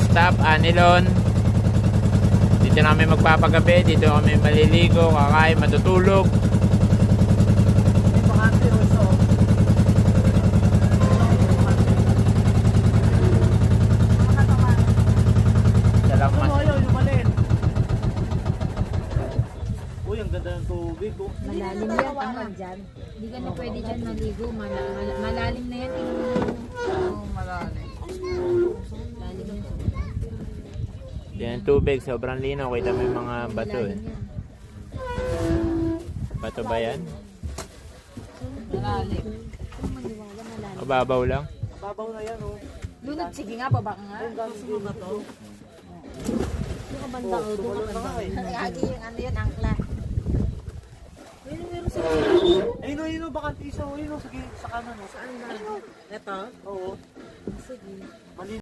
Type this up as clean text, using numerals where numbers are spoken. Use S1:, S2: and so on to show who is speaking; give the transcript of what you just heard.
S1: bus stop, Anilon. Dito na kami magpapagabi, dito kami maliligo, kakain, matutulog.
S2: Uy, ang ganda ng tubig.
S3: Malalim yan, tama dyan. Hindi ka na pwede dyan maligo. Malalim na yan.
S2: Oo, malalim.
S3: Malalim yan.
S1: Yan ang tubig, sobrang linaw. Kita mo yung mga bato eh. Bato ba yan?
S2: Malalim.
S3: Maniwala, malalim.
S1: Mababaw lang?
S2: Babaw na yan, oh.
S3: Lunod, sige nga, baba ka nga.
S2: Ang galing mo ba to?
S3: Yung kabandang,
S2: Oh, tumalon na nga eh.
S3: Lagi yung ano yun, angkla. Meron sila.
S2: Ayun, oh, bakante isa, oh. Ayun, oh, sige, sa kanan, oh.
S3: Saan ba?
S2: Ito? Oo.
S3: Sige.
S2: Mali